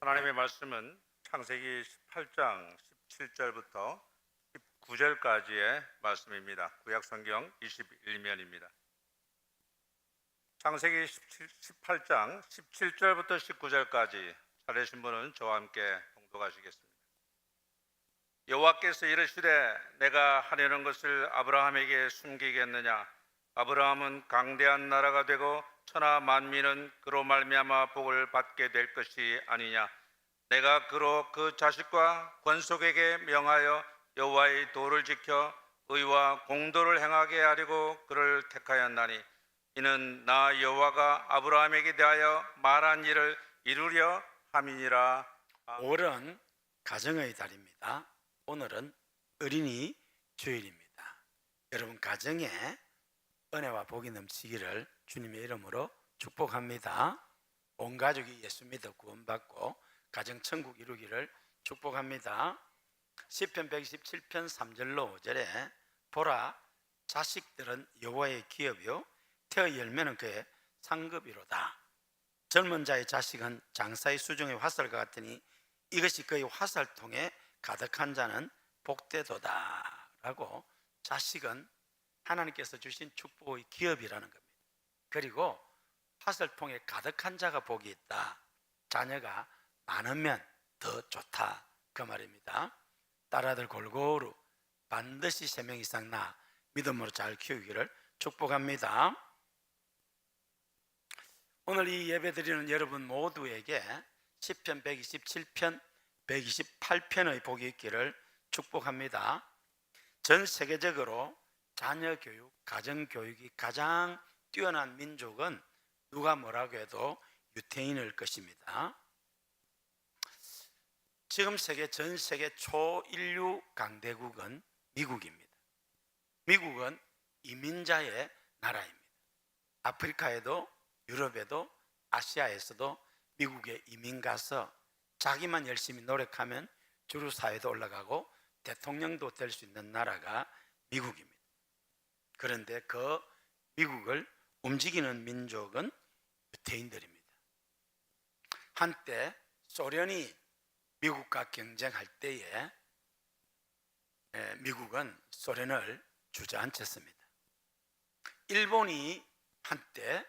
하나님의 말씀은 창세기 18장 17절부터 19절까지의 말씀입니다. 구약성경 21면입니다. 창세기 18장 17절부터 19절까지 찾으신 분은 저와 함께 봉독하시겠습니다. 여호와께서 이르시되 내가 하려는 것을 아브라함에게 숨기겠느냐? 아브라함은 강대한 나라가 되고 천하 만민은 그로 말미암아 복을 받게 될 것이 아니냐? 내가 그로 그 자식과 권속에게 명하여 여호와의 도를 지켜 의와 공도를 행하게 하려고 그를 택하였나니 이는 나 여호와가 아브라함에게 대하여 말한 일을 이루려 함이니라. 5월은 가정의 달입니다. 오늘은 어린이 주일입니다. 여러분 가정에 은혜와 복이 넘치기를 주님의 이름으로 축복합니다. 온 가족이 예수 믿어 구원받고 가정 천국 이루기를 축복합니다. 시편 127편 3절로 5절에 보라 자식들은 여호와의 기업이요 태의 열매는 그의 상급이로다. 젊은 자의 자식은 장사의 수중의 화살과 같으니 이것이 그의 화살통에 가득한 자는 복되도다 라고 자식은 하나님께서 주신 축복의 기업이라는 겁니다. 그리고 화살통에 가득한 자가 복이 있다. 자녀가 많으면 더 좋다 그 말입니다. 딸아들 골고루 반드시 3명 이상 낳아 믿음으로 잘 키우기를 축복합니다. 오늘 이 예배 드리는 여러분 모두에게 시편 127편 128편의 복이 있기를 축복합니다. 전 세계적으로 자녀 교육, 가정 교육이 가장 뛰어난 민족은 누가 뭐라고 해도 유태인일 것입니다. 지금 전 세계 초인류 강대국은 미국입니다. 미국은 이민자의 나라입니다. 아프리카에도 유럽에도 아시아에서도 미국에 이민 가서 자기만 열심히 노력하면 주류사회도 올라가고 대통령도 될 수 있는 나라가 미국입니다. 그런데 그 미국을 움직이는 민족은 유태인들입니다. 한때 소련이 미국과 경쟁할 때에 미국은 소련을 주저앉혔습니다. 일본이 한때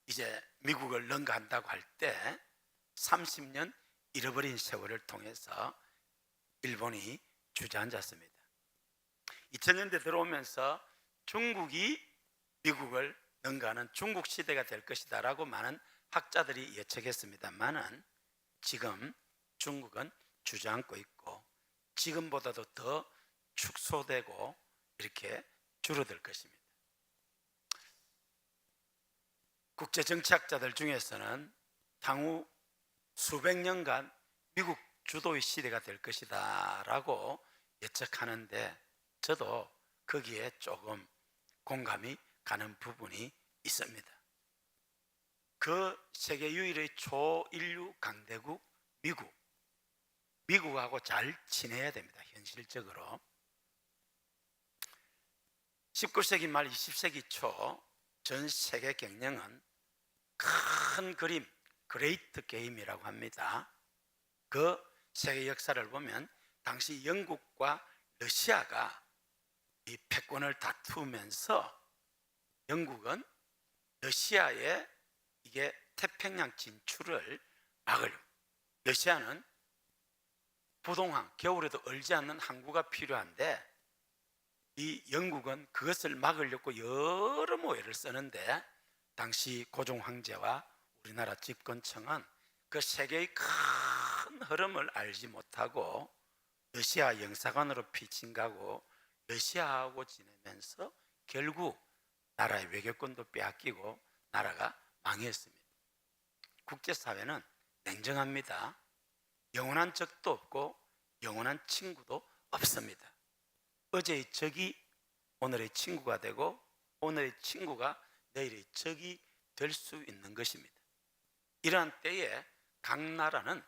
이제 미국을 능가한다고 할 때 30년 잃어버린 세월을 통해서 일본이 주저앉았습니다. 2000년대 들어오면서 중국이 미국을 능가하는 중국 시대가 될 것이다 라고 많은 학자들이 예측했습니다만은 지금 중국은 주저앉고 있고 지금보다도 더 축소되고 이렇게 줄어들 것입니다. 국제정치학자들 중에서는 향후 수백 년간 미국 주도의 시대가 될 것이다 라고 예측하는데 저도 거기에 조금 공감이 가는 부분이 있습니다. 그 세계 유일의 초인류 강대국 미국하고 잘 지내야 됩니다. 현실적으로 19세기 말 20세기 초 전 세계 경영은 큰 그림 그레이트 게임이라고 합니다. 그 세계 역사를 보면 당시 영국과 러시아가 이 패권을 다투면서 영국은 러시아의 이게 태평양 진출을 막으려고, 러시아는 부동항, 겨울에도 얼지 않는 항구가 필요한데 이 영국은 그것을 막으려고 여러 모해를 쓰는데 당시 고종 황제와 우리나라 집권청은 그 세계의 큰 흐름을 알지 못하고 러시아 영사관으로 피친가고 러시아하고 지내면서 결국 나라의 외교권도 빼앗기고 나라가 망했습니다. 국제사회는 냉정합니다. 영원한 적도 없고 영원한 친구도 없습니다. 어제의 적이 오늘의 친구가 되고 오늘의 친구가 내일의 적이 될 수 있는 것입니다. 이러한 때에 각 나라는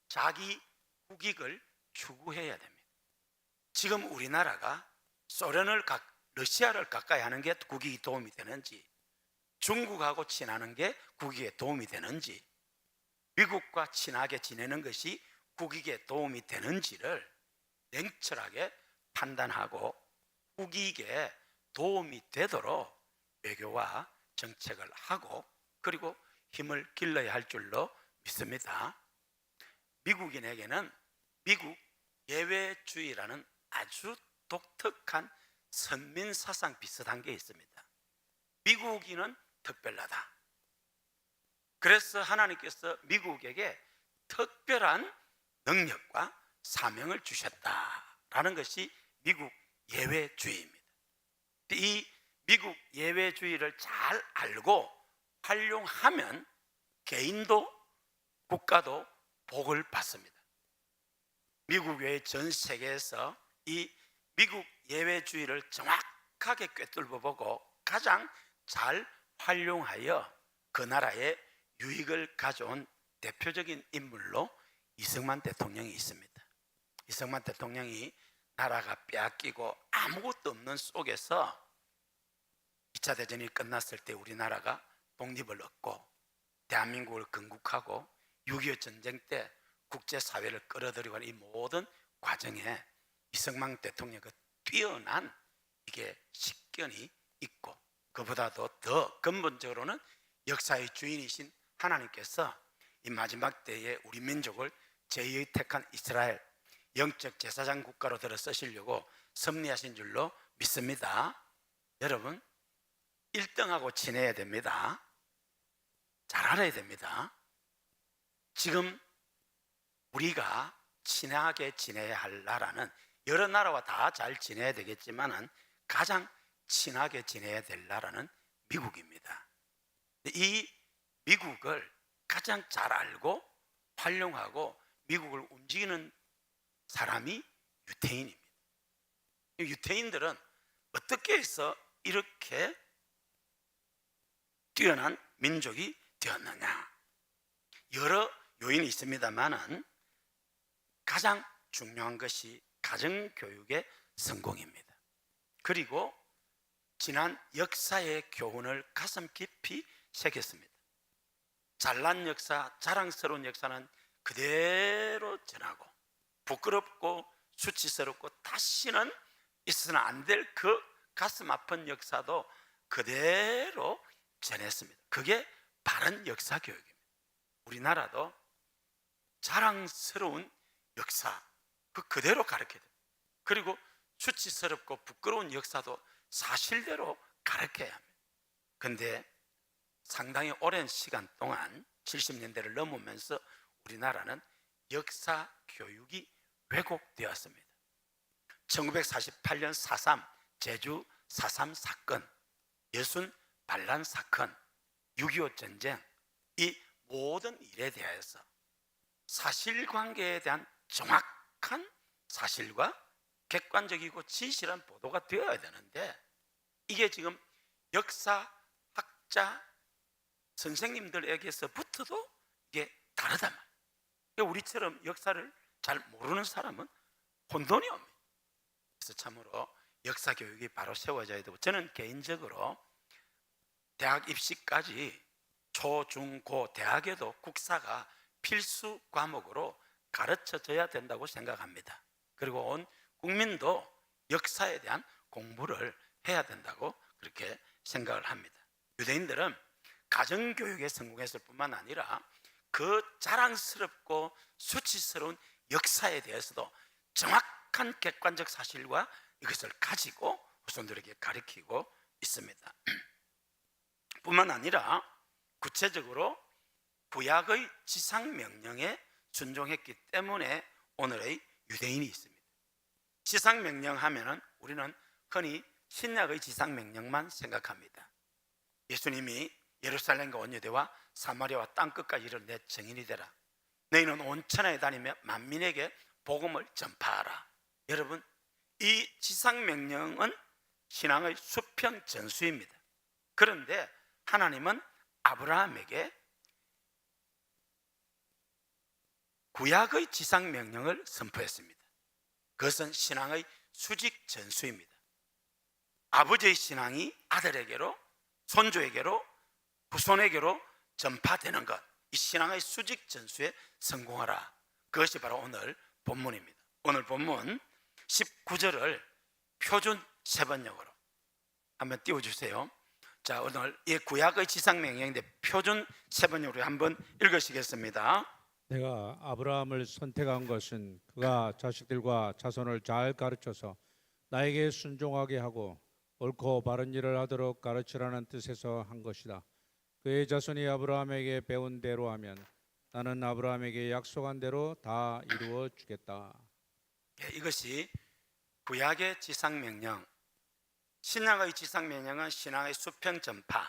자기 국익을 추구해야 됩니다. 지금 우리나라가 러시아를 가까이 하는 게 국익이 도움이 되는지 중국하고 친하는 게 국익에 도움이 되는지 미국과 친하게 지내는 것이 국익에 도움이 되는지를 냉철하게 판단하고 국익에 도움이 되도록 외교와 정책을 하고 그리고 힘을 길러야 할 줄로 믿습니다. 미국인에게는 미국 예외주의라는 아주 독특한 선민사상 비슷한 게 있습니다. 미국인은 특별하다. 그래서 하나님께서 미국에게 특별한 능력과 사명을 주셨다라는 것이 미국 예외주의입니다. 이 미국 예외주의를 잘 알고 활용하면 개인도 국가도 복을 받습니다. 미국 외 전 세계에서 이 미국 예외주의를 정확하게 꿰뚫어 보고 가장 잘 활용하여 그 나라에 유익을 가져온 대표적인 인물로 이승만 대통령이 있습니다. 이승만 대통령이 나라가 빼앗기고 아무것도 없는 속에서 2차 대전이 끝났을 때 우리나라가 독립을 얻고 대한민국을 건국하고 6.25 전쟁 때 국제사회를 끌어들이고 이 모든 과정에 이승만 대통령의 그 뛰어난 이게 식견이 있고 그보다도 더 근본적으로는 역사의 주인이신 하나님께서 이 마지막 때에 우리 민족을 제2의 택한 이스라엘 영적 제사장 국가로 들어 쓰시려고 섭리하신 줄로 믿습니다. 여러분 1등하고 지내야 됩니다. 잘 알아야 됩니다. 지금 우리가 친하게 지내야 할 나라는 여러 나라와 다 잘 지내야 되겠지만 가장 친하게 지내야 될 나라는 미국입니다. 이 미국을 가장 잘 알고 활용하고 미국을 움직이는 사람이 유태인입니다. 유태인들은 어떻게 해서 이렇게 뛰어난 민족이 되었느냐? 여러 요인이 있습니다만은 가장 중요한 것이 가정교육의 성공입니다. 그리고 지난 역사의 교훈을 가슴 깊이 새겼습니다. 잘난 역사, 자랑스러운 역사는 그대로 전하고 부끄럽고 수치스럽고 다시는 있어서는 안 될 그 가슴 아픈 역사도 그대로 전했습니다. 그게 바른 역사 교육입니다. 우리나라도 자랑스러운 역사 그대로 가르쳐야 됩니다. 그리고 수치스럽고 부끄러운 역사도 사실대로 가르쳐야 합니다. 그런데 상당히 오랜 시간 동안 70년대를 넘으면서 우리나라는 역사 교육이 왜곡되었습니다. 1948년 4.3 제주 4.3 사건, 여순 반란 사건, 6.25 전쟁 이 모든 일에 대해서 사실관계에 대한 정확한 사실과 객관적이고 진실한 보도가 되어야 되는데 이게 지금 역사학자 선생님들에게서부터도 이게 다르단 말이에요. 그러니까 우리처럼 역사를 잘 모르는 사람은 혼돈이 옵니다. 그래서 참으로 역사 교육이 바로 세워져야 되고 저는 개인적으로 대학 입시까지 초, 중, 고, 대학에도 국사가 필수 과목으로 가르쳐져야 된다고 생각합니다. 그리고 온 국민도 역사에 대한 공부를 해야 된다고 그렇게 생각을 합니다. 유대인들은 가정교육에 성공했을 뿐만 아니라 그 자랑스럽고 수치스러운 역사에 대해서도 정확한 객관적 사실과 이것을 가지고 후손들에게 가르치고 있습니다. 뿐만 아니라 구체적으로 구약의 지상명령에 순종했기 때문에 오늘의 유대인이 있습니다. 지상명령 하면은 우리는 흔히 신약의 지상명령만 생각합니다. 예수님이 예루살렘과 온 유대와 사마리아와 땅끝까지 이를 내 증인이 되라. 너희는 온 천하에 다니며 만민에게 복음을 전파하라. 여러분 이 지상명령은 신앙의 수평 전수입니다. 그런데 하나님은 아브라함에게 구약의 지상명령을 선포했습니다. 그것은 신앙의 수직 전수입니다. 아버지의 신앙이 아들에게로, 손주에게로, 후손에게로 전파되는 것, 이 신앙의 수직 전수에 성공하라. 그것이 바로 오늘 본문입니다. 오늘 본문 19절을 표준 세번역으로 한번 띄워주세요. 자, 오늘 이 구약의 지상명령인데 표준 세번역으로 한번 읽으시겠습니다. 내가 아브라함을 선택한 것은 그가 자식들과 자손을 잘 가르쳐서 나에게 순종하게 하고 옳고 바른 일을 하도록 가르치라는 뜻에서 한 것이다. 그의 자손이 아브라함에게 배운 대로 하면 나는 아브라함에게 약속한 대로 다 이루어 주겠다. 이것이 구약의 지상명령, 신약의 지상명령은 신앙의 수평 전파,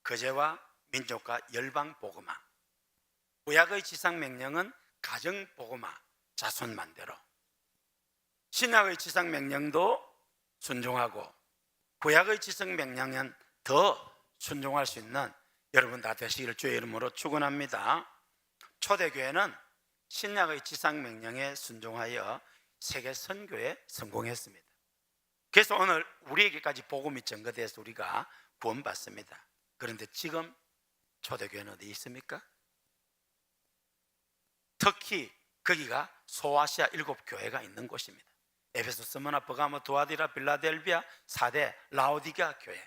거제와 민족과 열방 복음화. 구약의 지상명령은 가정 복음화, 자손 만대로. 신약의 지상명령도 순종하고 구약의 지상명령은 더 순종할 수 있는 여러분 다 되시기를 주의 이름으로 축원합니다. 초대교회는 신약의 지상명령에 순종하여 세계 선교에 성공했습니다. 그래서 오늘 우리에게까지 복음이 전거돼서 우리가 구원받습니다. 그런데 지금 초대교회는 어디 있습니까? 특히 거기가 소아시아 7교회가 있는 곳입니다. 에베소, 스무나, 버가모, 두아디라, 빌라델비아, 사대, 라오디게아 교회.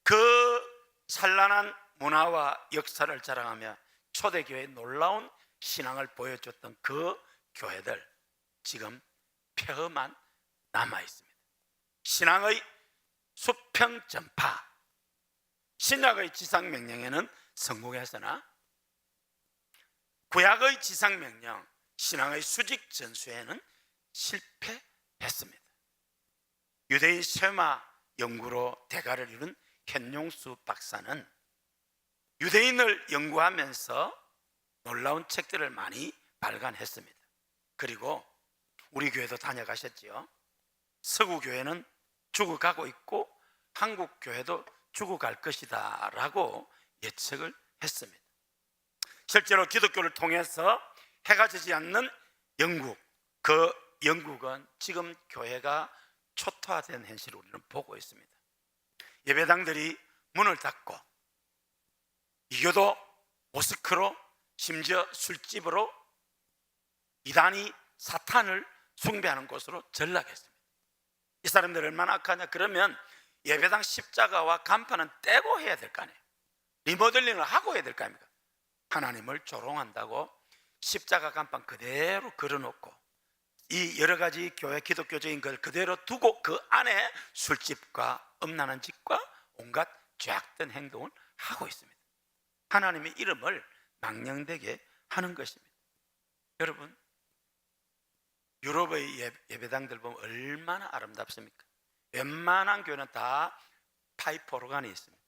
그 찬란한 문화와 역사를 자랑하며 초대교회의 놀라운 신앙을 보여줬던 그 교회들 지금 폐허만 남아 있습니다. 신앙의 수평 전파, 신약의 지상명령에는 성공했으나 구약의 지상명령, 신앙의 수직 전수에는 실패했습니다. 유대인 쉐마 연구로 대가를 이룬 현용수 박사는 유대인을 연구하면서 놀라운 책들을 많이 발간했습니다. 그리고 우리 교회도 다녀가셨지요. 서구 교회는 죽어가고 있고 한국 교회도 죽어갈 것이다 라고 예측을 했습니다. 실제로 기독교를 통해서 해가 지지 않는 영국, 그 영국은 지금 교회가 초토화된 현실을 우리는 보고 있습니다. 예배당들이 문을 닫고 이교도 모스크로 심지어 술집으로 이단이 사탄을 숭배하는 곳으로 전락했습니다. 이 사람들 얼마나 악하냐? 그러면 예배당 십자가와 간판은 떼고 해야 될 거 아니에요. 리모델링을 하고 해야 될 거 아닙니까? 하나님을 조롱한다고 십자가 간판 그대로 걸어놓고 이 여러 가지 교회 기독교적인 걸 그대로 두고 그 안에 술집과 음란한 짓과 온갖 죄악된 행동을 하고 있습니다. 하나님의 이름을 망령되게 하는 것입니다. 여러분, 유럽의 예배당들 보면 얼마나 아름답습니까? 웬만한 교회는 다 파이프 오르간이 있습니다.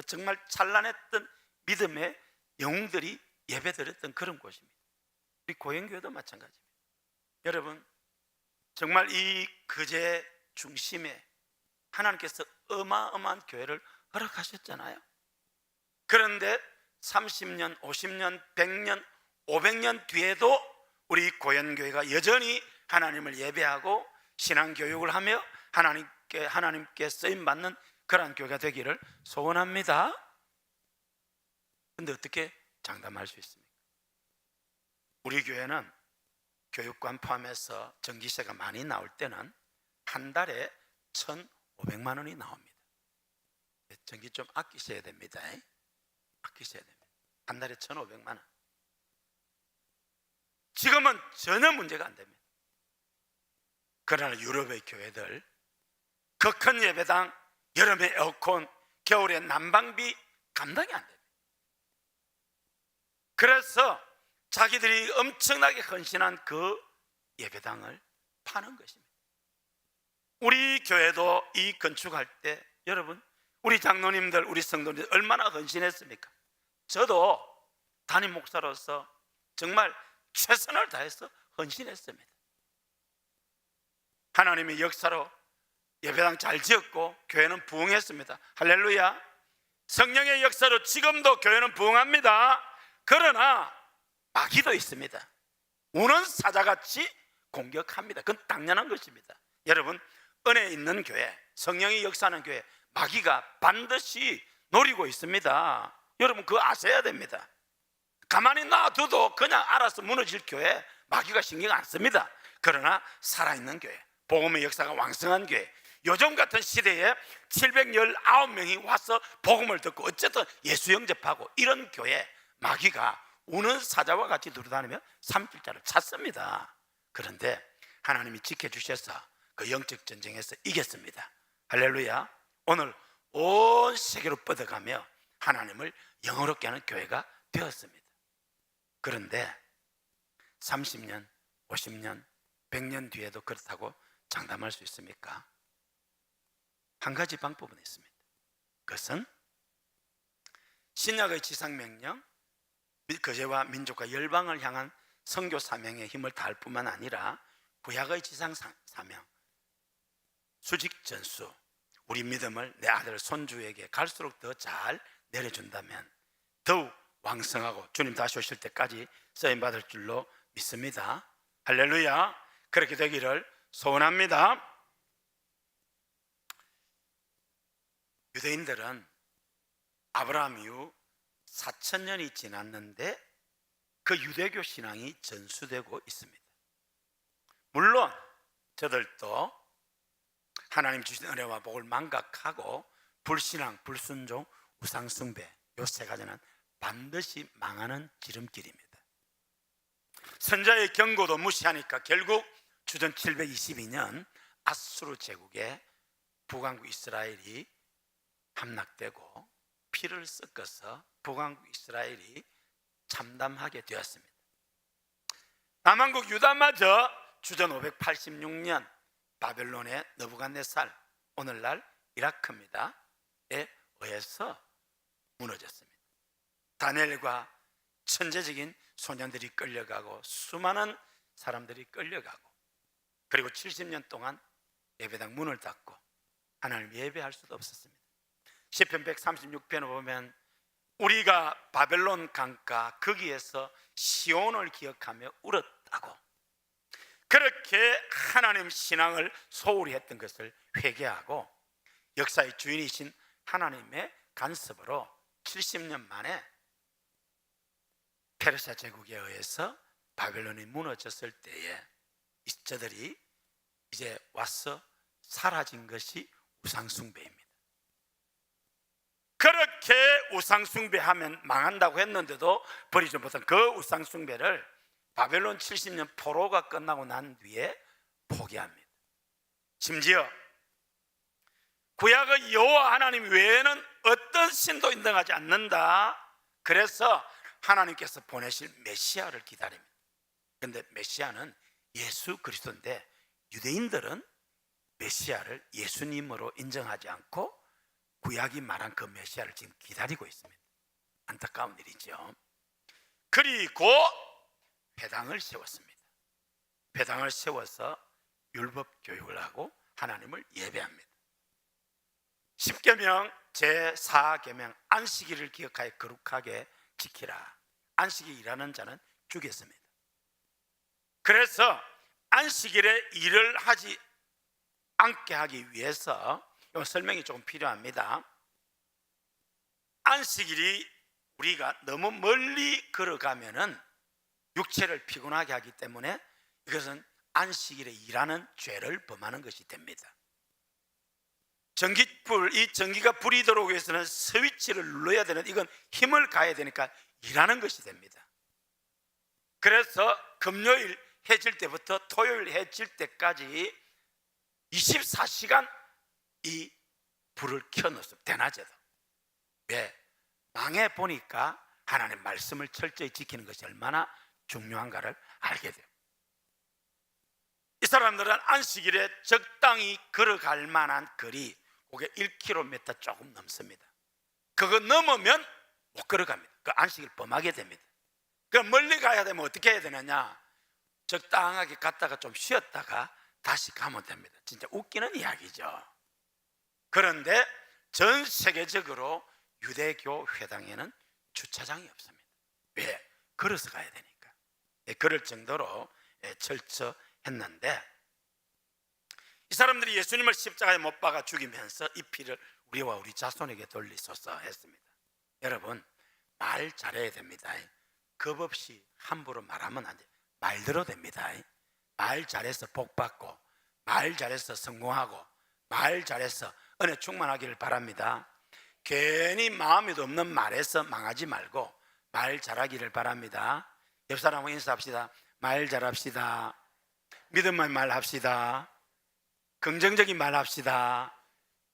정말 찬란했던 믿음의 영웅들이 예배드렸던 그런 곳입니다. 우리 고행교회도 마찬가지입니다. 여러분, 정말 이 거제 중심에 하나님께서 어마어마한 교회를 허락하셨잖아요. 그런데 30년, 50년, 100년, 500년 뒤에도 우리 고현교회가 여전히 하나님을 예배하고 신앙교육을 하며 하나님께 쓰임받는 그러한 교회가 되기를 소원합니다. 그런데 어떻게 장담할 수 있습니까? 우리 교회는 교육관 포함해서 전기세가 많이 나올 때는 한 달에 1,500만 원이 나옵니다. 전기 좀 아끼셔야 됩니다. 아끼셔야 됩니다. 한 달에 1,500만 원. 지금은 전혀 문제가 안 됩니다. 그러나 유럽의 교회들 그 큰 예배당, 여름에 에어컨, 겨울에 난방비 감당이 안 됩니다. 그래서 자기들이 엄청나게 헌신한 그 예배당을 파는 것입니다. 우리 교회도 이 건축할 때 여러분, 우리 장로님들, 우리 성도님들 얼마나 헌신했습니까? 저도 담임 목사로서 정말 최선을 다해서 헌신했습니다. 하나님의 역사로 예배당 잘 지었고 교회는 부흥했습니다. 할렐루야. 성령의 역사로 지금도 교회는 부흥합니다. 그러나 마귀도 있습니다. 우는 사자같이 공격합니다. 그건 당연한 것입니다. 여러분, 은혜 있는 교회, 성령이 역사하는 교회, 마귀가 반드시 노리고 있습니다. 여러분 그거 아셔야 됩니다. 가만히 놔둬도 그냥 알아서 무너질 교회 마귀가 신경 안 씁니다. 그러나 살아있는 교회, 복음의 역사가 왕성한 교회, 요즘 같은 시대에 719명이 와서 복음을 듣고 어쨌든 예수 영접하고 이런 교회, 마귀가 우는 사자와 같이 돌아다니며 삼킬자를 찾습니다. 그런데 하나님이 지켜주셔서 그 영적 전쟁에서 이겼습니다. 할렐루야. 오늘 온 세계로 뻗어가며 하나님을 영어롭게 하는 교회가 되었습니다. 그런데 30년, 50년, 100년 뒤에도 그렇다고 장담할 수 있습니까? 한 가지 방법은 있습니다. 그것은 신약의 지상명령, 거제와 민족과 열방을 향한 선교 사명에 힘을 다할 뿐만 아니라 구약의 지상 사명, 수직 전수, 우리 믿음을 내 아들 손주에게 갈수록 더 잘 내려준다면 더욱 왕성하고 주님 다시 오실 때까지 쓰임받을 줄로 믿습니다. 할렐루야. 그렇게 되기를 소원합니다. 유대인들은 아브라함 이후 4,000년이 지났는데 그 유대교 신앙이 전수되고 있습니다. 물론 저들도 하나님 주신 은혜와 복을 망각하고 불신앙, 불순종, 우상숭배, 요 세 가지는 반드시 망하는 지름길입니다. 선자의 경고도 무시하니까 결국 주전 722년 아수르 제국의 북왕국 이스라엘이 함락되고 피를 섞어서 북왕국 이스라엘이 참담하게 되었습니다. 남왕국 유다마저 주전 586년 바벨론의 느부갓네살, 오늘날 이라크입니다. 에 의해서 무너졌습니다. 다니엘과 천재적인 소년들이 끌려가고 수많은 사람들이 끌려가고 그리고 70년 동안 예배당 문을 닫고 하나님 예배할 수도 없었습니다. 시편 136편을 보면 우리가 바벨론 강가 거기에서 시온을 기억하며 울었다고, 그렇게 하나님 신앙을 소홀히 했던 것을 회개하고 역사의 주인이신 하나님의 간섭으로 70년 만에 페르시아 제국에 의해서 바벨론이 무너졌을 때에 저들이 이제 와서 사라진 것이 우상숭배입니다. 그렇게 우상숭배하면 망한다고 했는데도 버리지 못한 그 우상숭배를 바벨론 70년 포로가 끝나고 난 뒤에 포기합니다. 심지어 구약의 여호와 하나님 외에는 어떤 신도 인정하지 않는다. 그래서 하나님께서 보내실 메시아를 기다립니다. 그런데 메시아는 예수 그리스도인데 유대인들은 메시아를 예수님으로 인정하지 않고 구약이 말한 그 메시아를 지금 기다리고 있습니다. 안타까운 일이죠. 그리고 회당을 세웠습니다. 회당을 세워서 율법 교육을 하고 하나님을 예배합니다. 10계명 제4계명 안식일을 기억하여 거룩하게 지키라. 안식일 일하는 자는 죽였습니다. 그래서 안식일에 일을 하지 않게 하기 위해서 설명이 조금 필요합니다. 안식일이 우리가 너무 멀리 걸어가면은 육체를 피곤하게 하기 때문에 이것은 안식일에 일하는 죄를 범하는 것이 됩니다. 전기불, 이 전기가 불이 들어오기 위해서는 스위치를 눌러야 되는, 이건 힘을 가해야 되니까 일하는 것이 됩니다. 그래서 금요일 해질 때부터 토요일 해질 때까지 24시간 이 불을 켜놓습니다. 대낮에도. 왜? 망해보니까 하나님의 말씀을 철저히 지키는 것이 얼마나 중요한가를 알게 돼요. 이 사람들은 안식일에 적당히 걸어갈 만한 거리, 그게 1km 조금 넘습니다. 그거 넘으면 못 걸어갑니다. 그 안식일 범하게 됩니다. 그럼 멀리 가야 되면 어떻게 해야 되느냐? 적당하게 갔다가 좀 쉬었다가 다시 가면 됩니다. 진짜 웃기는 이야기죠. 그런데 전 세계적으로 유대교 회당에는 주차장이 없습니다. 왜? 걸어서 가야 되니까. 그럴 정도로 철저했는데 이 사람들이 예수님을 십자가에 못 박아 죽이면서 이 피를 우리와 우리 자손에게 돌리소서 했습니다. 여러분, 말 잘해야 됩니다. 겁 없이 함부로 말하면 안 돼요. 말대로 됩니다. 말 잘해서 복 받고, 말 잘해서 성공하고, 말 잘해서 은혜 충만하기를 바랍니다. 괜히 마음에도 없는 말에서 망하지 말고 말 잘하기를 바랍니다. 옆 사람하고 인사합시다. 말 잘합시다. 믿음의 말 합시다. 긍정적인 말 합시다.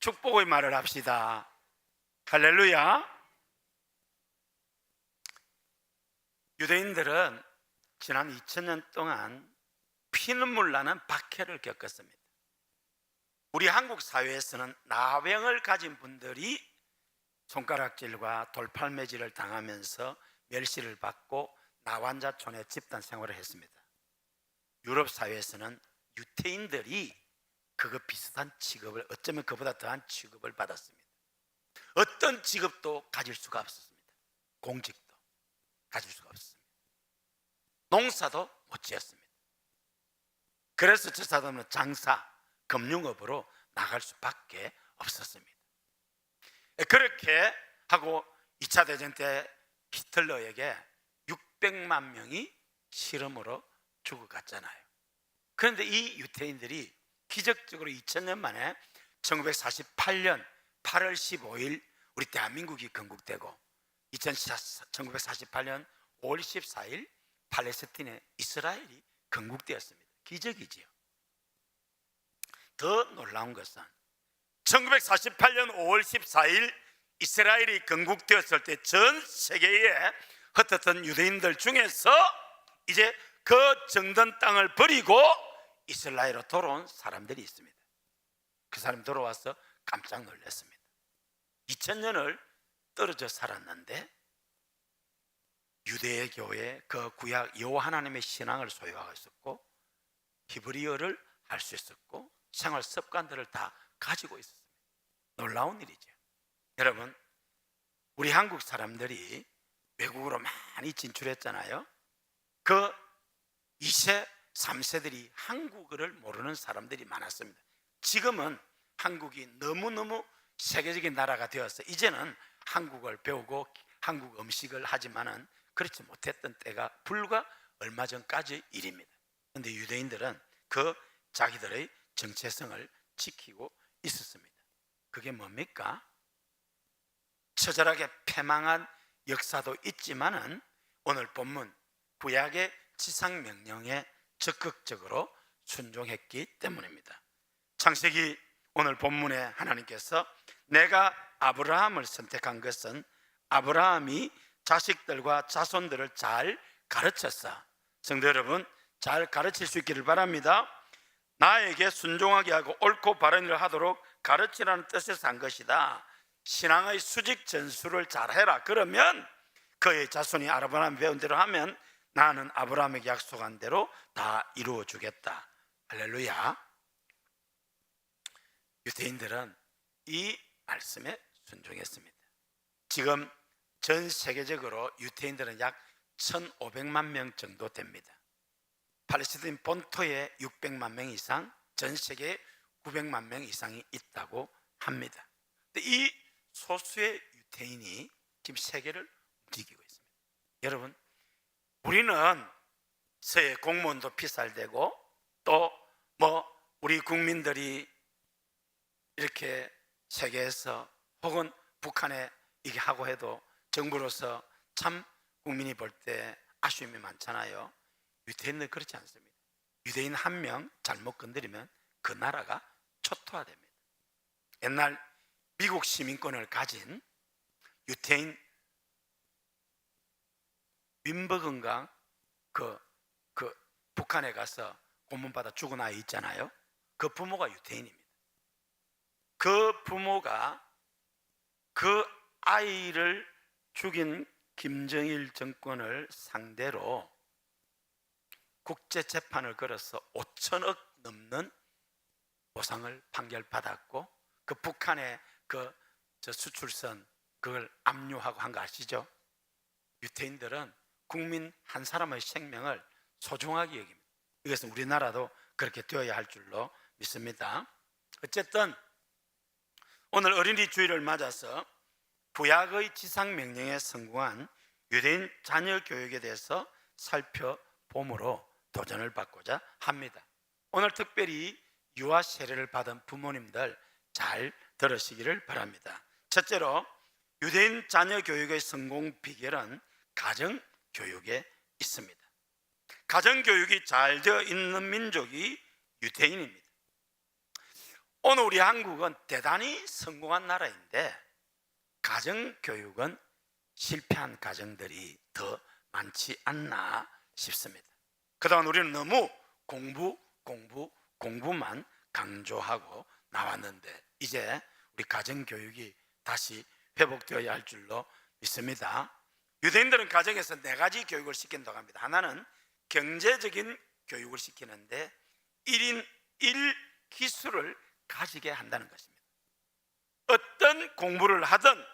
축복의 말을 합시다. 할렐루야. 유대인들은 지난 2000년 동안 피눈물 나는 박해를 겪었습니다. 우리 한국 사회에서는 나병을 가진 분들이 손가락질과 돌팔매질을 당하면서 멸시를 받고 나환자촌의 집단 생활을 했습니다. 유럽 사회에서는 유태인들이 그거 비슷한 취급을, 어쩌면 그보다 더한 취급을 받았습니다. 어떤 직업도 가질 수가 없었습니다. 공직도 가질 수가 없었습니다. 농사도 못 지었습니다. 그래서 저 사람은 장사, 금융업으로 나갈 수밖에 없었습니다. 그렇게 하고 2차 대전 때 히틀러에게 600만 명이 실험으로 죽어갔잖아요. 그런데 이 유태인들이 기적적으로 2000년 만에 1948년 8월 15일 우리 대한민국이 건국되고 1948년 5월 14일 팔레스틴의 이스라엘이 건국되었습니다. 기적이지요. 더 놀라운 것은 1948년 5월 14일 이스라엘이 건국되었을 때 전 세계에 흩어졌던 유대인들 중에서 이제 그 정든 땅을 버리고 이스라엘로 돌아온 사람들이 있습니다. 그 사람이 돌아와서 깜짝 놀랐습니다. 2000년을 떨어져 살았는데 유대 교회 그 구약 여호와 하나님의 신앙을 소유하고 있었고 히브리어를 할 수 있었고 생활 습관들을 다 가지고 있었습니다. 놀라운 일이죠. 여러분, 우리 한국 사람들이 외국으로 많이 진출했잖아요. 그 2세, 3세들이 한국어를 모르는 사람들이 많았습니다. 지금은 한국이 너무너무 세계적인 나라가 되어서 이제는 한국어를 배우고 한국 음식을 하지만은 그렇지 못했던 때가 불과 얼마 전까지 일입니다. 그런데 유대인들은 그 자기들의 정체성을 지키고 있었습니다. 그게 뭡니까? 처절하게 패망한 역사도 있지만은 오늘 본문 구약의 지상명령에 적극적으로 순종했기 때문입니다. 창세기 오늘 본문에 하나님께서 내가 아브라함을 선택한 것은 아브라함이 자식들과 자손들을 잘 가르쳤어. 성도 여러분, 잘 가르칠 수 있기를 바랍니다. 나에게 순종하게 하고 옳고 바른 일을 하도록 가르치라는 뜻에서 한 것이다. 신앙의 수직 전수를 잘해라. 그러면 그의 자손이 아브라함이 배운 대로 하면 나는 아브라함에게 약속한 대로 다 이루어 주겠다. 할렐루야. 유대인들은 이 말씀에 순종했습니다. 지금 전 세계적으로 유대인들은 약 1,500만 명 정도 됩니다. 팔레스타인 본토에 600만 명 이상, 전 세계에 900만 명 이상이 있다고 합니다. 이 소수의 유대인이 지금 세계를 움직이고 있습니다. 여러분, 우리는 서해 공무원도 피살되고 또 우리 국민들이 이렇게 세계에서 혹은 북한에 이게 하고 해도 정부로서 참 국민이 볼 때 아쉬움이 많잖아요. 유대인은 그렇지 않습니다. 유대인 한 명 잘못 건드리면 그 나라가 초토화됩니다. 옛날 미국 시민권을 가진 유태인 윈버건강 그 북한에 가서 고문받아 죽은 아이 있잖아요. 그 부모가 유태인입니다. 그 부모가 그 아이를 죽인 김정일 정권을 상대로 국제재판을 걸어서 5천억 넘는 보상을 판결받았고 그 북한의 저 수출선 그걸 압류하고 한 거 아시죠? 유태인들은 국민 한 사람의 생명을 소중하게 여깁니다. 이것은 우리나라도 그렇게 되어야 할 줄로 믿습니다. 어쨌든 오늘 어린이 주일을 맞아서 구약의 지상명령에 성공한 유대인 자녀 교육에 대해서 살펴봄으로 도전을 받고자 합니다. 오늘 특별히 유아 세례를 받은 부모님들 잘 들으시기를 바랍니다. 첫째로 유대인 자녀 교육의 성공 비결은 가정 교육에 있습니다. 가정 교육이 잘 되어 있는 민족이 유대인입니다. 오늘 우리 한국은 대단히 성공한 나라인데 가정 교육은 실패한 가정들이 더 많지 않나 싶습니다. 그동안 우리는 너무 공부만 강조하고 나왔는데 이제 우리 가정 교육이 다시 회복되어야 할 줄로 믿습니다. 유대인들은 가정에서 4가지 교육을 시킨다고 합니다. 하나는 경제적인 교육을 시키는데 1인 1기술을 가지게 한다는 것입니다. 어떤 공부를 하든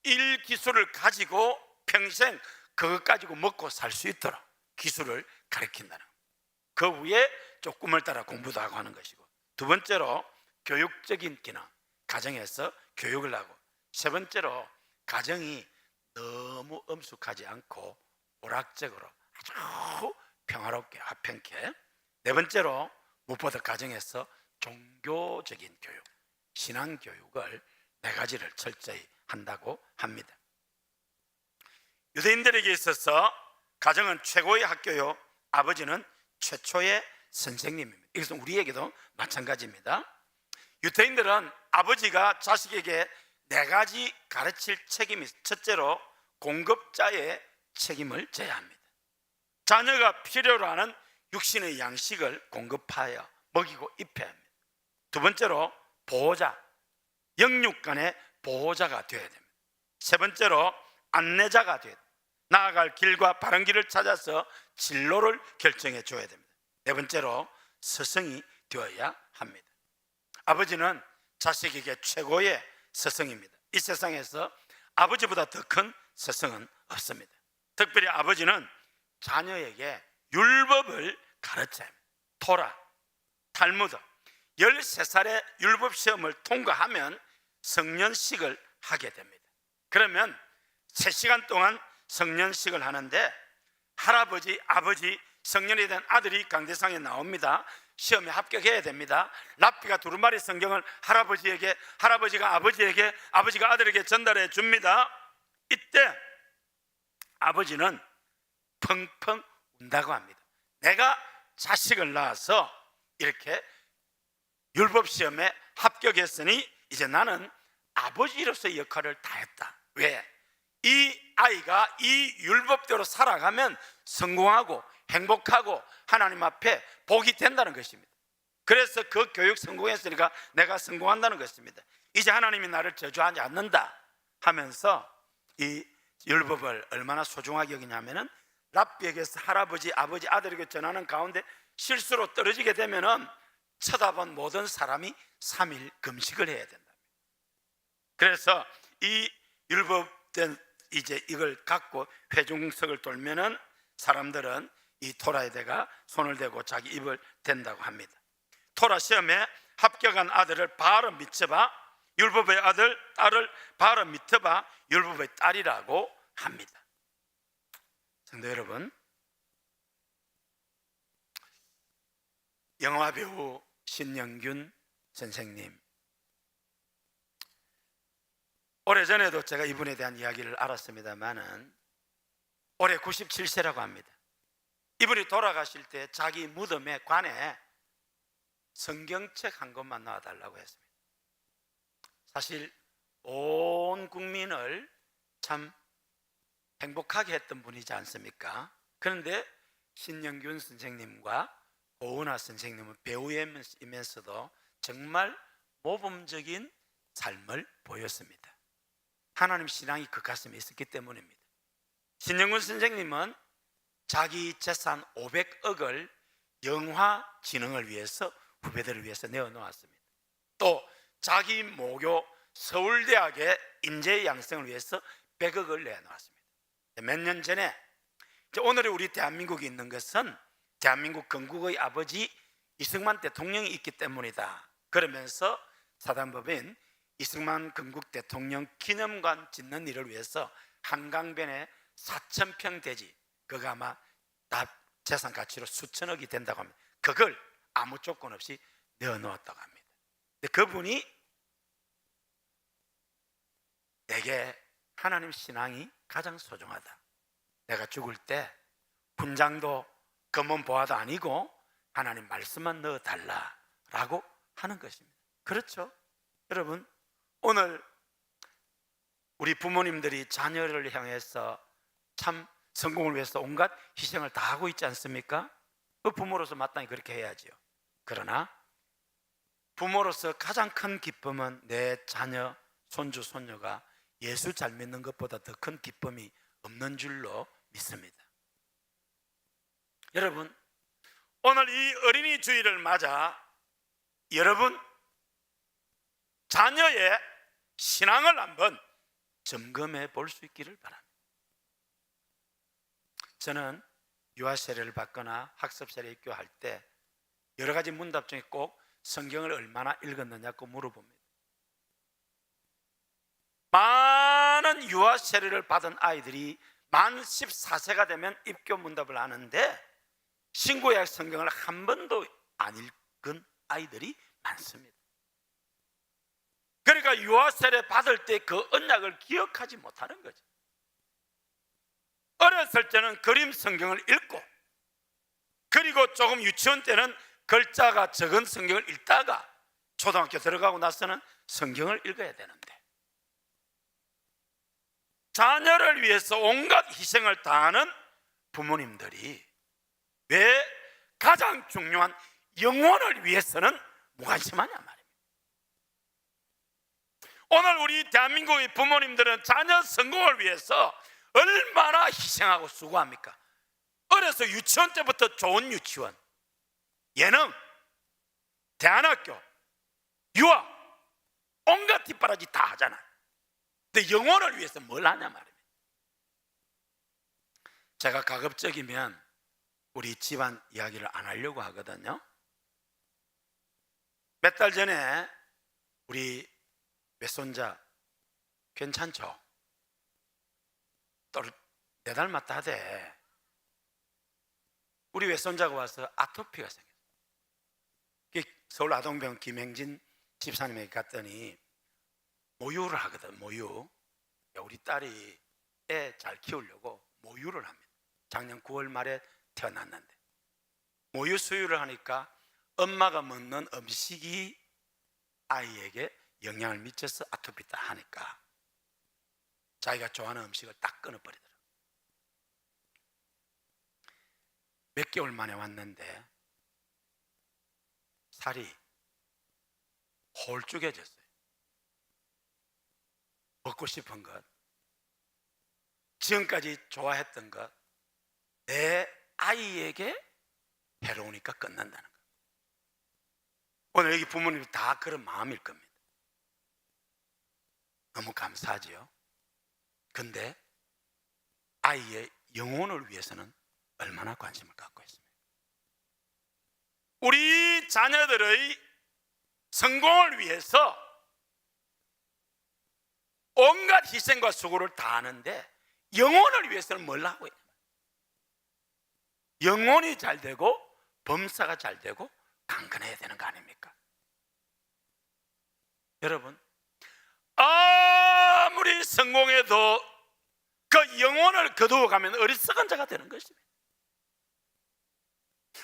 1기술을 가지고 평생 그것 가지고 먹고 살 수 있도록 기술을 가르친다는 겁니다. 그 후에 좀 꿈을 따라 공부도 하고 하는 것이고, 두 번째로 교육적인 기능, 가정에서 교육을 하고, 세 번째로 가정이 너무 엄숙하지 않고 오락적으로 아주 평화롭게 화평케, 네 번째로 무엇보다 가정에서 종교적인 교육, 신앙 교육을 4가지를 철저히 한다고 합니다. 유대인들에게 있어서 가정은 최고의 학교요, 아버지는 최초의 선생님입니다. 이것은 우리에게도 마찬가지입니다. 유대인들은 아버지가 자식에게 4가지 가르칠 책임이 있습니다. 첫째로 공급자의 책임을 져야 합니다. 자녀가 필요로 하는 육신의 양식을 공급하여 먹이고 입혀야 합니다. 두 번째로 보호자, 영육간의 보호자가 되어야 됩니다. 세 번째로 안내자가 되어야 됩니다. 나아갈 길과 바른 길을 찾아서 진로를 결정해 줘야 됩니다. 네 번째로 스승이 되어야 합니다. 아버지는 자식에게 최고의 스승입니다. 이 세상에서 아버지보다 더 큰 스승은 없습니다. 특별히 아버지는 자녀에게 율법을 가르쳐야 합니다. 토라, 탈무드, 13살의 율법 시험을 통과하면 성년식을 하게 됩니다. 그러면 3시간 동안 성년식을 하는데 할아버지, 아버지, 성년이 된 아들이 강대상에 나옵니다. 시험에 합격해야 됩니다. 랍비가 두루마리 성경을 할아버지에게, 할아버지가 아버지에게, 아버지가 아들에게 전달해 줍니다. 이때 아버지는 펑펑 운다고 합니다. 내가 자식을 낳아서 이렇게 율법 시험에 합격했으니 이제 나는 아버지로서의 역할을 다했다. 왜? 이 아이가 이 율법대로 살아가면 성공하고 행복하고 하나님 앞에 복이 된다는 것입니다. 그래서 그 교육 성공했으니까 내가 성공한다는 것입니다. 이제 하나님이 나를 저주하지 않는다 하면서 이 율법을 얼마나 소중하게 여기냐면은 랍비에게서 할아버지, 아버지, 아들에게 전하는 가운데 실수로 떨어지게 되면은 쳐다본 모든 사람이 3일 금식을 해야 된다. 그래서 이 율법된 이제 이걸 갖고 회중석을 돌면은 사람들은 이 토라에다가 손을 대고 자기 입을 댄다고 합니다. 토라 시험에 합격한 아들을 바로 미쳐봐, 율법의 아들, 딸을 바로 미쳐봐, 율법의 딸이라고 합니다. 성도 여러분, 영화배우 신영균 선생님, 오래전에도 제가 이분에 대한 이야기를 알았습니다마는 올해 97세라고 합니다. 이분이 돌아가실 때 자기 무덤에 관에 성경책 한 권만 놔달라고 했습니다. 사실 온 국민을 참 행복하게 했던 분이지 않습니까? 그런데 신영균 선생님과 오은하 선생님은 배우이면서도 정말 모범적인 삶을 보였습니다. 하나님 신앙이 그 가슴에 있었기 때문입니다. 신영균 선생님은 자기 재산 500억을 영화 진흥을 위해서, 후배들을 위해서 내어놓았습니다. 또 자기 모교 서울대학의 인재 양성을 위해서 100억을 내어놓았습니다. 몇 년 전에, 오늘의 우리 대한민국이 있는 것은 대한민국 건국의 아버지 이승만 대통령이 있기 때문이다. 그러면서 사단법인 이승만 건국 대통령 기념관 짓는 일을 위해서 한강변에 4,000평 대지, 그거 아마 다 재산 가치로 수천억이 된다고 합니다. 그걸 아무 조건 없이 내어놓았다고 합니다. 근데 그분이 내게 하나님 신앙이 가장 소중하다, 내가 죽을 때 분장도 검은 보화도 아니고 하나님 말씀만 넣어달라라고 하는 것입니다. 그렇죠? 여러분, 오늘 우리 부모님들이 자녀를 향해서 참 성공을 위해서 온갖 희생을 다 하고 있지 않습니까? 그 부모로서 마땅히 그렇게 해야지요. 그러나 부모로서 가장 큰 기쁨은 내 자녀, 손주, 손녀가 예수 잘 믿는 것보다 더 큰 기쁨이 없는 줄로 믿습니다. 여러분, 오늘 이 어린이 주일을 맞아 여러분 자녀의 신앙을 한번 점검해 볼 수 있기를 바랍니다. 저는 유아 세례를 받거나 학습 세례 입교할 때 여러 가지 문답 중에 꼭 성경을 얼마나 읽었느냐고 물어봅니다. 많은 유아 세례를 받은 아이들이 만 14세가 되면 입교 문답을 하는데 신구약 성경을 한 번도 안 읽은 아이들이 많습니다. 그러니까 유아 세례 받을 때 그 언약을 기억하지 못하는 거죠. 어렸을 때는 그림 성경을 읽고, 그리고 조금 유치원 때는 글자가 적은 성경을 읽다가 초등학교 들어가고 나서는 성경을 읽어야 되는데, 자녀를 위해서 온갖 희생을 다하는 부모님들이 왜 가장 중요한 영혼을 위해서는 무관심하냐 말입니다. 오늘 우리 대한민국의 부모님들은 자녀 성공을 위해서 얼마나 희생하고 수고합니까? 어려서 유치원 때부터 좋은 유치원, 예능, 대안학교, 유아, 온갖 뒷바라지 다 하잖아요. 근데 영혼을 위해서 뭘 하냐 말입니다. 제가 가급적이면 우리 집안 이야기를 안 하려고 하거든요. 몇 달 전에 우리 외손자 괜찮죠? 또 4달 맞다 하대. 우리 외손자가 와서 아토피가 생겼어요. 서울 아동병원 김행진 집사님에게 갔더니 모유를 하거든. 모유. 우리 딸이 애 잘 키우려고 모유를 합니다. 작년 9월 말에 태어났는데 모유 수유를 하니까 엄마가 먹는 음식이 아이에게 영향을 미쳐서 아토피다 하니까 자기가 좋아하는 음식을 딱 끊어버리더라고요. 몇 개월 만에 왔는데 살이 홀쭉해졌어요. 먹고 싶은 것, 지금까지 좋아했던 것, 내 아이에게 해로우니까 끝난다는 것. 오늘 여기 부모님이 다 그런 마음일 겁니다. 너무 감사하지요. 근데 아이의 영혼을 위해서는 얼마나 관심을 갖고 있습니까? 우리 자녀들의 성공을 위해서 온갖 희생과 수고를 다 하는데 영혼을 위해서는 뭘 하고 있냐? 영혼이 잘 되고 범사가 잘 되고 강건해야 되는 거 아닙니까? 여러분, 아무리 성공해도 그 영혼을 거두어가면 어리석은 자가 되는 것입니다.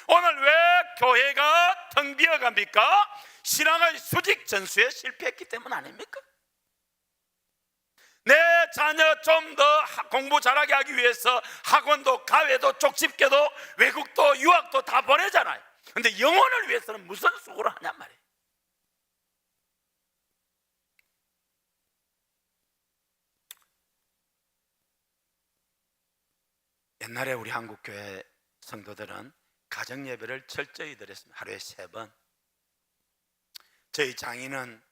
오늘 왜 교회가 텅 비어갑니까? 신앙의 수직 전수에 실패했기 때문 아닙니까? 내 자녀 좀 더 공부 잘하게 하기 위해서 학원도 가외도 쪽집게도 외국도 유학도 다 보내잖아요. 근데 영혼을 위해서는 무슨 수고를 하냐 말이에요. 옛날에 우리 한국교회 성도들은 가정예배를 철저히 드렸습니다. 하루에 3번. 저희 장인은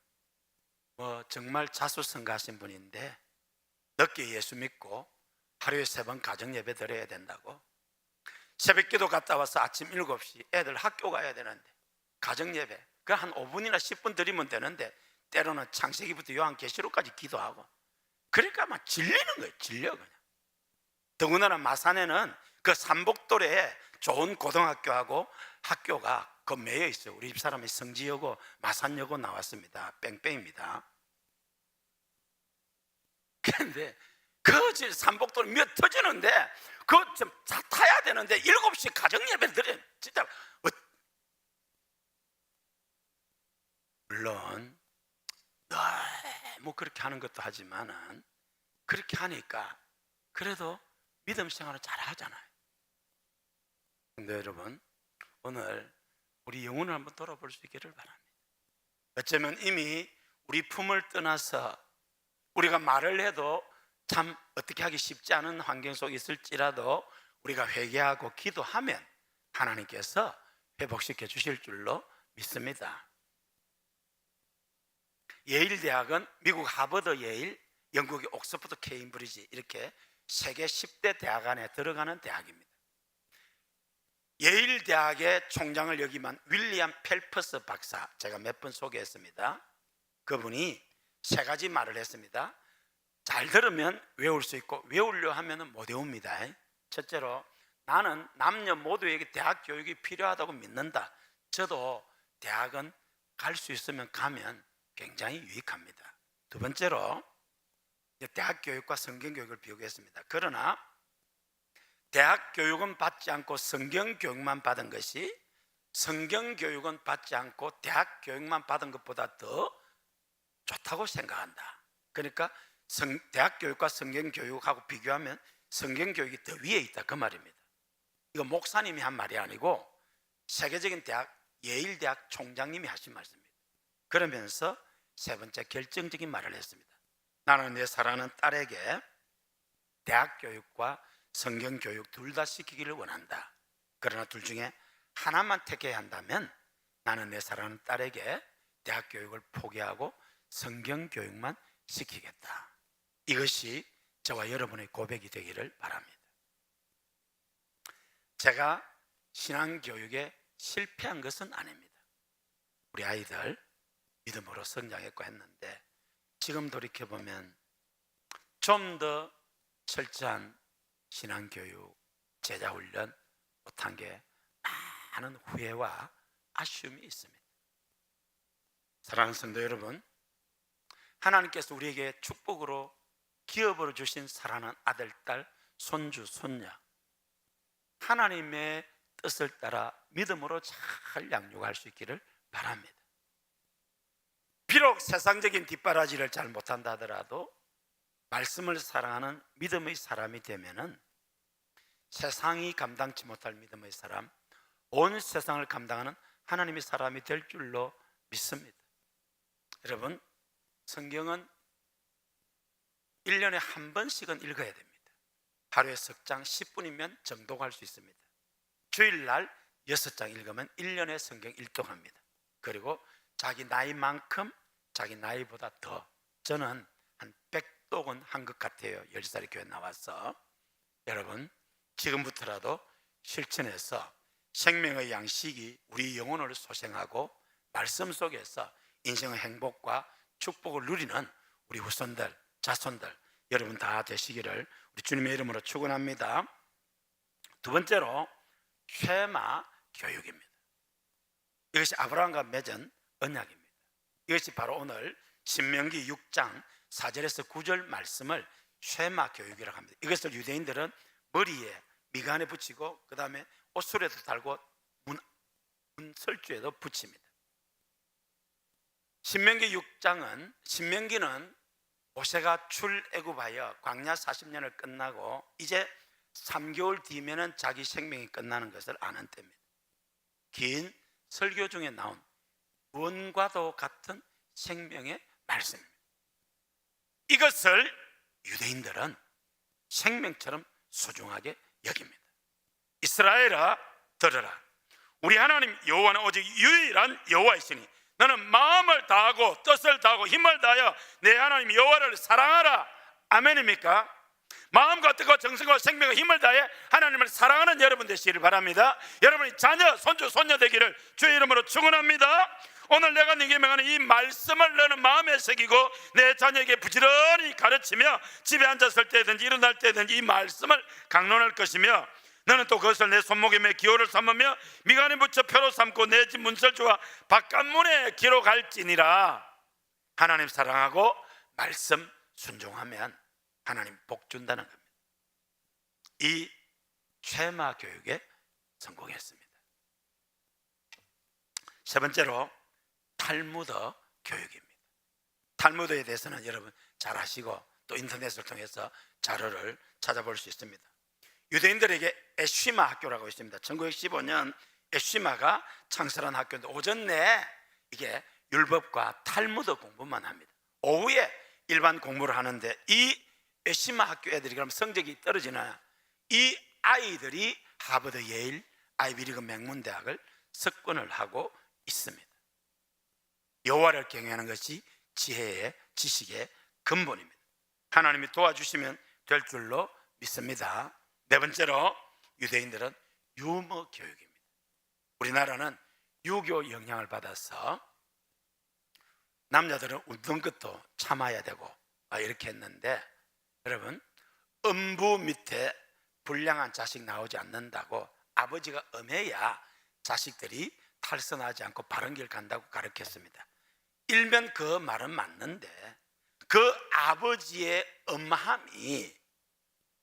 정말 자수성가하신 분인데 늦게 예수 믿고 하루에 3번 가정예배 드려야 된다고. 새벽기도 갔다 와서 아침 7시 애들 학교 가야 되는데 가정예배 그 한 5분이나 10분 드리면 되는데 때로는 창세기부터 요한계시록까지 기도하고, 그러니까 막 질리는 거예요. 질려 그냥. 더군다나 마산에는 그 삼복도에 좋은 고등학교하고 학교가 그 매여 있어요. 우리 집사람이 성지여고 마산여고 나왔습니다. 뺑뺑입니다. 그런데 그 삼복도는 몇 터지는데 그거 좀 타야 되는데 7시 가정예배 드려 진짜 물론 너무 그렇게 하는 것도 하지만은 그렇게 하니까 그래도 믿음 생활을 잘 하잖아요. 근데 여러분 오늘 우리 영혼을 한번 돌아볼 수 있기를 바랍니다. 어쩌면 이미 우리 품을 떠나서 우리가 말을 해도 참 어떻게 하기 쉽지 않은 환경 속에 있을지라도 우리가 회개하고 기도하면 하나님께서 회복시켜 주실 줄로 믿습니다. 예일 대학은 미국 하버드 예일, 영국의 옥스퍼드 케임브리지 이렇게 세계 10대 대학 안에 들어가는 대학입니다. 예일 대학의 총장을 역임한 윌리엄 펠퍼스 박사, 제가 몇 번 소개했습니다. 그분이 3가지 말을 했습니다. 잘 들으면 외울 수 있고 외우려 하면 못 외웁니다. 첫째로 나는 남녀 모두에게 대학 교육이 필요하다고 믿는다. 저도 대학은 갈 수 있으면 가면 굉장히 유익합니다. 두 번째로 대학 교육과 성경 교육을 비교했습니다. 그러나 대학 교육은 받지 않고 성경 교육만 받은 것이 성경 교육은 받지 않고 대학 교육만 받은 것보다 더 좋다고 생각한다. 그러니까 대학 교육과 성경 교육하고 비교하면 성경 교육이 더 위에 있다 그 말입니다. 이거 목사님이 한 말이 아니고 세계적인 대학 예일 대학 총장님이 하신 말씀입니다. 그러면서 세 번째 결정적인 말을 했습니다. 나는 내 사랑하는 딸에게 대학 교육과 성경 교육 둘 다 시키기를 원한다. 그러나 둘 중에 하나만 택해야 한다면 나는 내 사랑하는 딸에게 대학 교육을 포기하고 성경 교육만 시키겠다. 이것이 저와 여러분의 고백이 되기를 바랍니다. 제가 신앙교육에 실패한 것은 아닙니다. 우리 아이들 믿음으로 성장했고 했는데 지금 돌이켜보면 좀 더 철저한 신앙교육, 제자훈련 못한 게 많은 후회와 아쉬움이 있습니다. 사랑하는 성도 여러분, 하나님께서 우리에게 축복으로 기업으로 주신 사랑하는 아들, 딸, 손주, 손녀 하나님의 뜻을 따라 믿음으로 잘 양육할 수 있기를 바랍니다. 비록 세상적인 뒷바라지를 잘 못한다 하더라도 말씀을 사랑하는 믿음의 사람이 되면은 세상이 감당치 못할 믿음의 사람, 온 세상을 감당하는 하나님의 사람이 될 줄로 믿습니다. 여러분, 성경은 1년에 한 번씩은 읽어야 됩니다. 하루에 석장 10분이면 정독할 수 있습니다. 주일날 6장 읽으면 1년에 성경 1독합니다. 그리고 자기 나이만큼 자기 나이보다 더, 저는 한 100독은 한 것 같아요. 10살에 교회 나와서. 여러분, 지금부터라도 실천해서 생명의 양식이 우리 영혼을 소생하고 말씀 속에서 인생의 행복과 축복을 누리는 우리 후손들, 자손들 여러분 다 되시기를 우리 주님의 이름으로 축원합니다. 두 번째로 쉐마 교육입니다. 이것이 아브라함과 맺은 언약입니다. 이것이 바로 오늘 신명기 6장 4절에서 9절 말씀을 쉐마 교육이라고 합니다. 이것을 유대인들은 머리에 미간에 붙이고 그 다음에 옷술에도 달고 문설주에도 붙입니다. 신명기는 모세가 출애굽하여 광야 40년을 끝나고 이제 3개월 뒤면은 자기 생명이 끝나는 것을 아는 때입니다. 긴 설교 중에 나온 무언과도 같은 생명의 말씀입니다. 이것을 유대인들은 생명처럼 소중하게 여깁니다. 이스라엘아 들으라. 우리 하나님 여호와는 오직 유일한 여호와이시니 너는 마음을 다하고 뜻을 다하고 힘을 다하여 내 하나님 여호와를 사랑하라. 아멘입니까? 마음과 뜻과 정성과 생명과 힘을 다해 하나님을 사랑하는 여러분 되시기를 바랍니다. 여러분이 자녀, 손주, 손녀 되기를 주의 이름으로 축원합니다. 오늘 내가 네게 명하는 이 말씀을 너는 마음에 새기고 내 자녀에게 부지런히 가르치며 집에 앉았을 때든지 일어날 때든지 이 말씀을 강론할 것이며 너는 또 그것을 내 손목에 매 기호를 삼으며 미간에 붙여 표로 삼고 내 집 문설주와 바깥문에 기록할지니라. 하나님 사랑하고 말씀 순종하면 하나님 복 준다는 겁니다. 이 최마 교육에 성공했습니다. 세 번째로 탈무드 교육입니다. 탈무드에 대해서는 여러분 잘 아시고 또 인터넷을 통해서 자료를 찾아볼 수 있습니다. 유대인들에게 에쉬마 학교라고 있습니다. 1915년 에쉬마가 창설한 학교인데 오전 내에 이게 율법과 탈무드 공부만 합니다. 오후에 일반 공부를 하는데 이 에쉬마 학교 애들이 그럼 성적이 떨어지나 이 아이들이 하버드, 예일, 아이비리그 명문대학을 석권을 하고 있습니다. 여호와를 경외하는 것이 지혜의 지식의 근본입니다. 하나님이 도와주시면 될 줄로 믿습니다. 네 번째로 유대인들은 유머 교육입니다. 우리나라는 유교 영향을 받아서 남자들은 웃는 것도 참아야 되고 이렇게 했는데 여러분 음부 밑에 불량한 자식 나오지 않는다고 아버지가 엄해야 자식들이 탈선하지 않고 바른 길 간다고 가르쳤습니다. 일면 그 말은 맞는데 그 아버지의 엄함이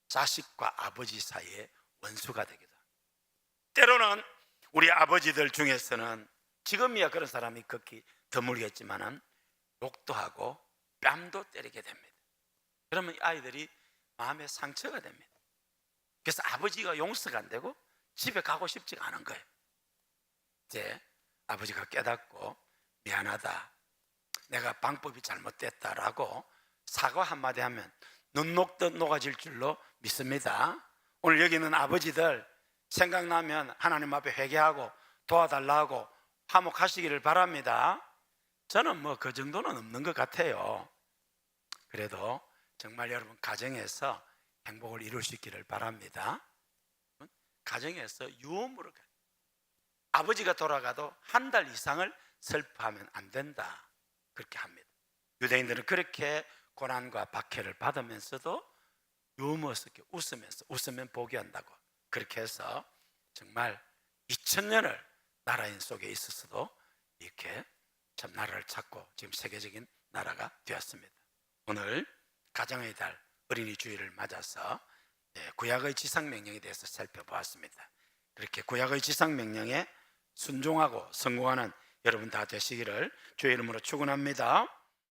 자식과 아버지 사이에 원수가 되기도 합니다. 때로는 우리 아버지들 중에서는 지금이야 그런 사람이 극히 드물겠지만은 욕도 하고 뺨도 때리게 됩니다. 그러면 아이들이 마음에 상처가 됩니다. 그래서 아버지가 용서가 안 되고 집에 가고 싶지가 않은 거예요. 이제 아버지가 깨닫고 미안하다, 내가 방법이 잘못됐다라고 사과 한마디 하면 눈 녹듯 녹아질 줄로 믿습니다. 오늘 여기 있는 아버지들 생각나면 하나님 앞에 회개하고 도와달라고 화목하시기를 바랍니다. 저는 뭐 그 정도는 없는 것 같아요. 그래도 정말 여러분 가정에서 행복을 이룰 수 있기를 바랍니다. 가정에서 유언으로 아버지가 돌아가도 한 달 이상을 슬퍼하면 안 된다 그렇게 합니다. 유대인들은 그렇게 고난과 박해를 받으면서도 유머스럽게 웃으면서 웃으면 복이 온다고 그렇게 해서 정말 2000년을 나라인 속에 있었어도 이렇게 참 나라를 찾고 지금 세계적인 나라가 되었습니다. 오늘 가정의 달 어린이 주일을 맞아서 구약의 지상명령에 대해서 살펴보았습니다. 그렇게 구약의 지상명령에 순종하고 성공하는 여러분 다 되시기를 주의 이름으로 축원합니다.